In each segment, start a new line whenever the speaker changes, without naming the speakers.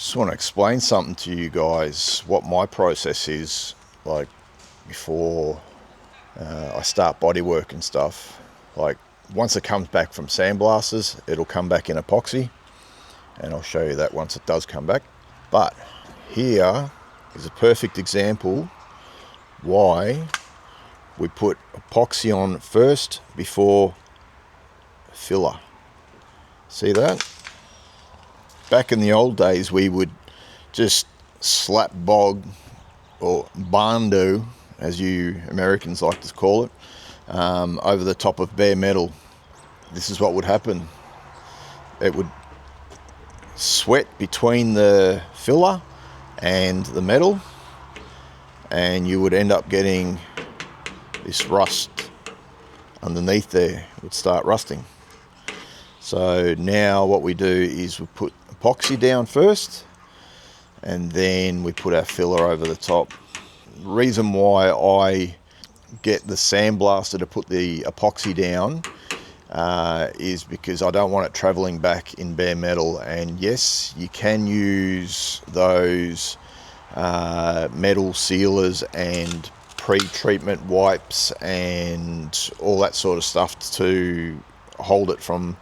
Just want to explain something to you guys, what my process is like before I start bodywork and stuff. Like once it comes back from Sandblasters, it'll come back in epoxy, and I'll show you that once it does come back. But here is a perfect example why we put epoxy on first before filler. See that? Back in the old days, we would just slap bog, or bando, as you Americans like to call it, over the top of bare metal. This is what would happen. It would sweat between the filler and the metal, and you would end up getting this rust underneath there. It would start rusting. So now what we do is we put epoxy down first, and then we put our filler over the top. The reason why I get the sandblaster to put the epoxy down is because I don't want it traveling back in bare metal. And yes, you can use those metal sealers and pre-treatment wipes and all that sort of stuff to hold it from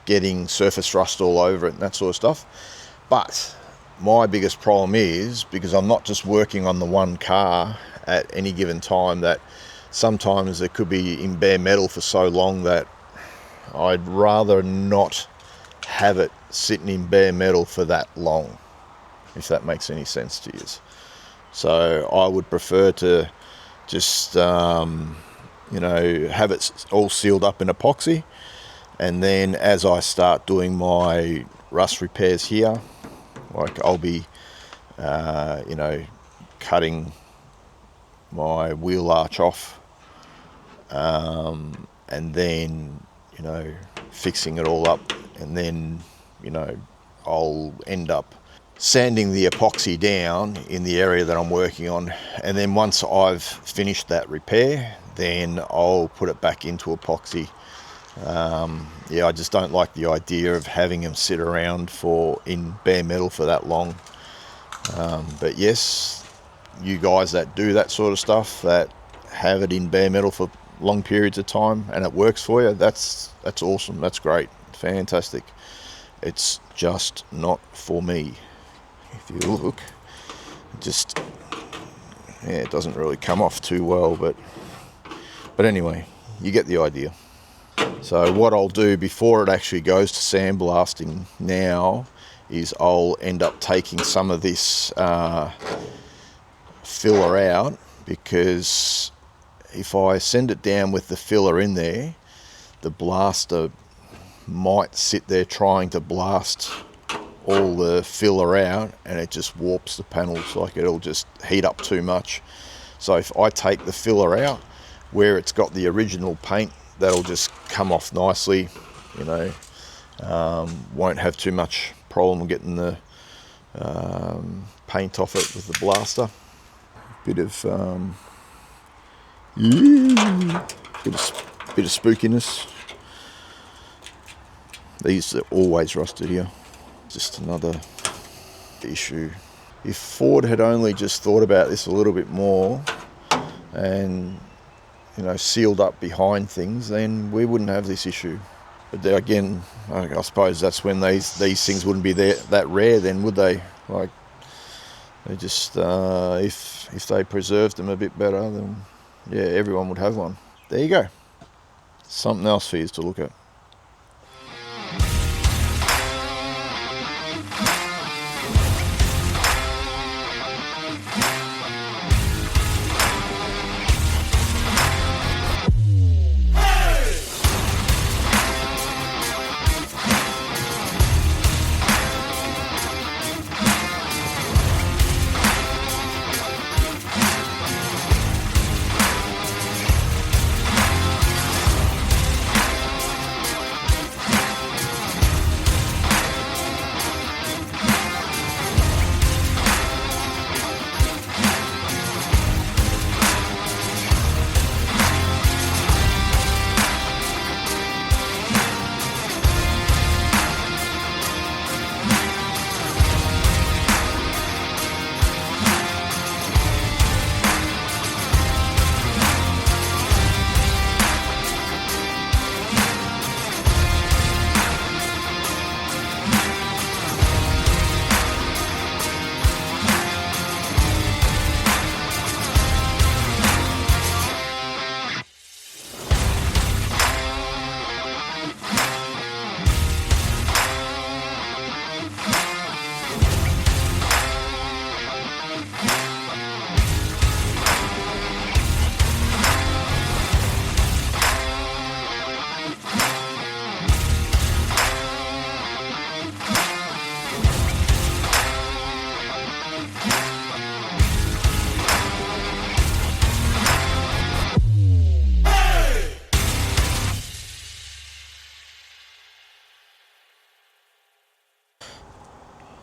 getting surface rust all over it and that sort of stuff. But my biggest problem is, because I'm not just working on the one car at any given time, that sometimes it could be in bare metal for so long that I'd rather not have it sitting in bare metal for that long, if that makes any sense to you. So I would prefer to just you know, have it all sealed up in epoxy, and then as I start doing my rust repairs here, like I'll be you know, cutting my wheel arch off, and then, you know, fixing it all up, and then, you know, I'll end up sanding the epoxy down in the area that I'm working on. And then once I've finished that repair, then I'll put it back into epoxy. Yeah, I just don't like the idea of having them sit around in bare metal for that long. But yes, you guys that do that sort of stuff, that have it in bare metal for long periods of time and it works for you, that's awesome. That's great, fantastic. It's just not for me. If you look, it doesn't really come off too well, but anyway, you get the idea. So what I'll do before it actually goes to sandblasting now is I'll end up taking some of this filler out, because if I send it down with the filler in there, the blaster might sit there trying to blast all the filler out, and it just warps the panels. Like, it'll just heat up too much. So if I take the filler out where it's got the original paint, that'll just come off nicely, you know. Won't have too much problem getting the paint off it with the blaster. Bit of spookiness. These are always rusted here. Just another issue. If Ford had only just thought about this a little bit more and, you know, sealed up behind things, then we wouldn't have this issue. But there again, I suppose that's when these things wouldn't be that rare then, would they? Like, they just, if they preserved them a bit better, then yeah, everyone would have one. There you go. Something else for you to look at.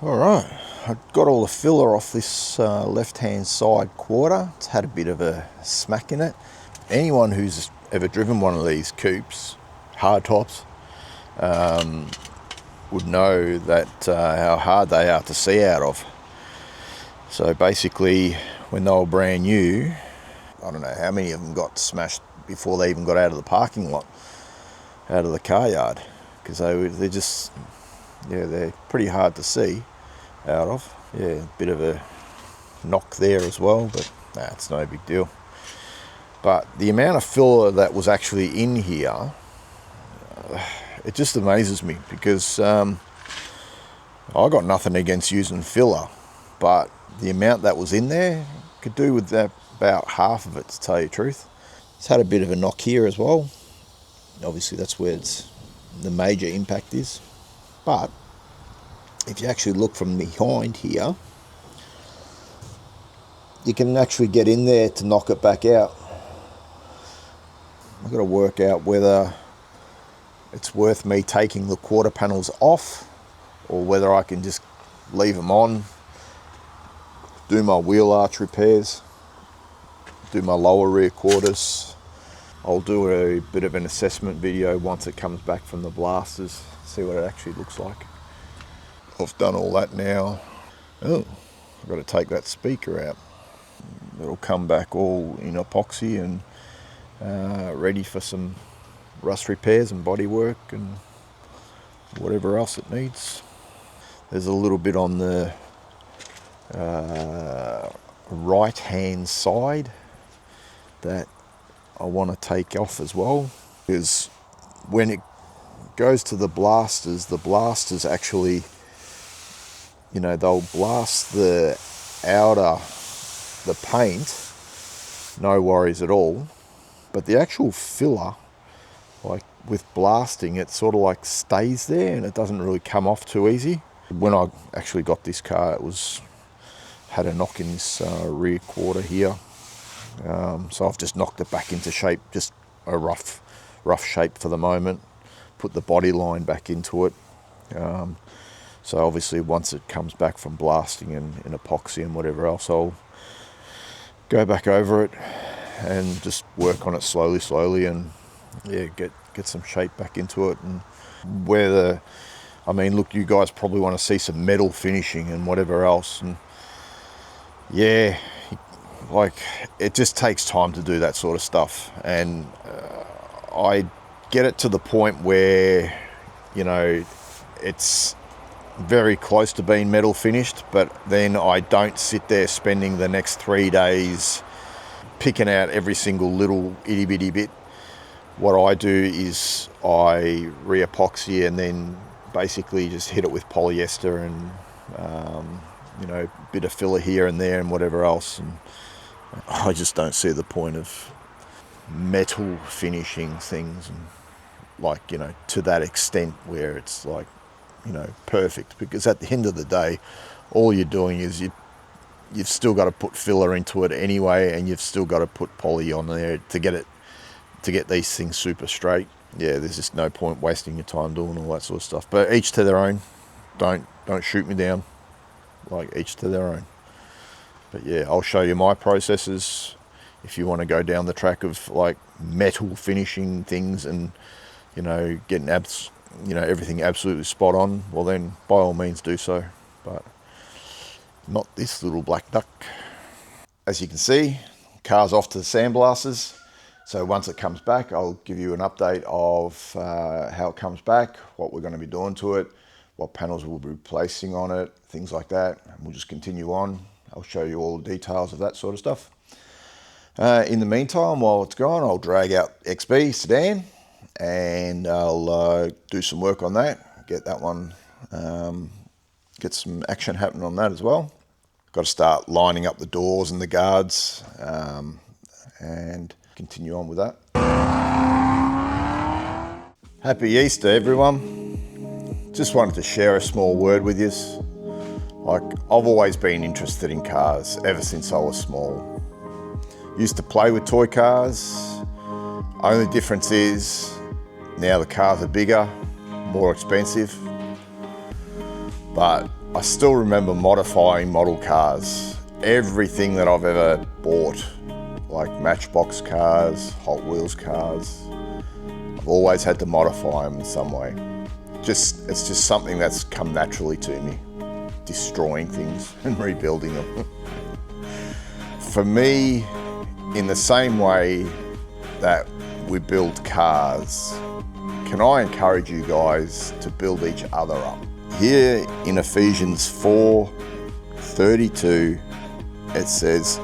Alright, I got all the filler off this left hand side quarter. It's had a bit of a smack in it. Anyone who's ever driven one of these coupes, hardtops, would know that how hard they are to see out of. So basically, when they were brand new, I don't know how many of them got smashed before they even got out of the parking lot, out of the car yard, because they're just, yeah, they're pretty hard to see out of. Yeah, a bit of a knock there as well, but nah, it's no big deal. But the amount of filler that was actually in here, it just amazes me, because I got nothing against using filler, but the amount that was in there could do with that, about half of it, to tell you the truth. It's had a bit of a knock here as well. Obviously that's where the major impact is. But if you actually look from behind here, you can actually get in there to knock it back out. I've got to work out whether it's worth me taking the quarter panels off, or whether I can just leave them on, do my wheel arch repairs, do my lower rear quarters. I'll do a bit of an assessment video once it comes back from the blasters, see what it actually looks like. I've done all that now. Oh, I've got to take that speaker out. It'll come back all in epoxy and ready for some rust repairs and body work and whatever else it needs. There's a little bit on the right hand side that I want to take off as well, because when it goes to the blasters actually, you know, they'll blast the paint, no worries at all, but the actual filler, like with blasting, it sort of like stays there and it doesn't really come off too easy. When I actually got this car, it had a knock in this rear quarter here, so I've just knocked it back into shape, just a rough shape for the moment, put the body line back into it. So obviously once it comes back from blasting and epoxy and whatever else, I'll go back over it and just work on it slowly and yeah, get some shape back into it. And I mean, look, you guys probably want to see some metal finishing and whatever else, and yeah, like it just takes time to do that sort of stuff. And I get it to the point where, you know, it's very close to being metal finished, but then I don't sit there spending the next 3 days picking out every single little itty bitty bit. What I do is I re-epoxy and then basically just hit it with polyester and you know, a bit of filler here and there and whatever else. And I just don't see the point of metal finishing things, and like, you know, to that extent where it's like, you know, perfect, because at the end of the day, all you're doing is you've still got to put filler into it anyway, and you've still got to put poly on there to get these things super straight. Yeah, there's just no point wasting your time doing all that sort of stuff. But each to their own. Don't shoot me down. Like, each to their own. But yeah, I'll show you my processes. If you want to go down the track of like metal finishing things and, you know, getting everything absolutely spot on, well then by all means do so. But not this little black duck. As you can see, car's off to the Sandblasters. So once it comes back, I'll give you an update of how it comes back, what we're going to be doing to it, what panels we'll be replacing on it, things like that. And we'll just continue on. I'll show you all the details of that sort of stuff. In the meantime, while it's gone, I'll drag out XB sedan and I'll do some work on that, get that one, get some action happening on that as well. Got to start lining up the doors and the guards and continue on with that. Happy Easter, everyone. Just wanted to share a small word with you. Like, I've always been interested in cars ever since I was small. Used to play with toy cars. Only difference is now the cars are bigger, more expensive. But I still remember modifying model cars. Everything that I've ever bought, like Matchbox cars, Hot Wheels cars, I've always had to modify them in some way. It's just something that's come naturally to me, destroying things and rebuilding them. For me, in the same way that we build cars, can I encourage you guys to build each other up? Here in Ephesians 4:32, it says,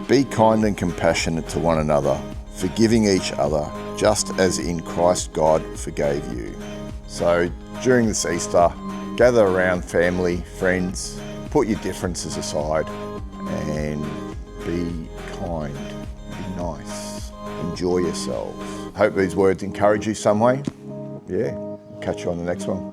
"Be kind and compassionate to one another, forgiving each other, just as in Christ God forgave you." So during this Easter, gather around family, friends, put your differences aside and be kind, be nice, enjoy yourselves. Hope these words encourage you some way. Yeah, catch you on the next one.